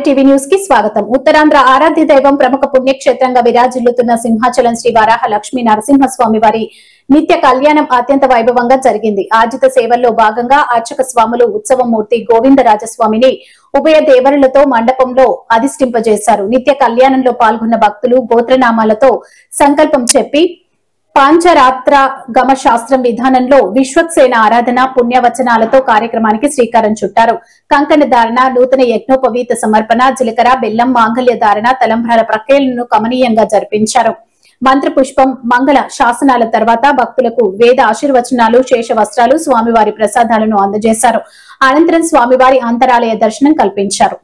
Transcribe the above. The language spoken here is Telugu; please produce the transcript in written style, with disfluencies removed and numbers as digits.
టీవీ న్యూస్ కి స్వాగతం. ఉత్తరాంధ్ర ఆరాధ్య దైవం ప్రముఖ పుణ్యక్షేత్రంగా విరాజిల్లుతున్న సింహాచలం శ్రీ వరాహ లక్ష్మీ నరసింహస్వామి వారి నిత్య కళ్యాణం అత్యంత వైభవంగా జరిగింది. ఆర్జిత సేవల్లో భాగంగా అర్చక స్వాములు ఉత్సవమూర్తి గోవిందరాజస్వామిని ఉభయ దేవరులతో మండపంలో అధిష్టింపజేశారు. నిత్య కళ్యాణంలో పాల్గొన్న భక్తులు గోత్రనామాలతో సంకల్పం చెప్పి పాంచరాత్ర గమ శాస్త్రం విధానంలో విశ్వక్సేన ఆరాధన పుణ్యవచనాలతో కార్యక్రమానికి శ్రీకారం చుట్టారు. కంకణ ధారణ, నూతన యజ్ఞోపవీత సమర్పణ, జీలకర్ర బెల్లం మాంగళ్య ధారణ, తలంబ్రాల ప్రక్రియలను కమనీయంగా జరిపించారు. మంత్రపుష్పం, మంగళ శాసనాల తర్వాత భక్తులకు వేద ఆశీర్వచనాలు, శేష వస్త్రాలు, స్వామివారి ప్రసాదాలను అందజేశారు. అనంతరం స్వామివారి అంతరాలయ దర్శనం కల్పించారు.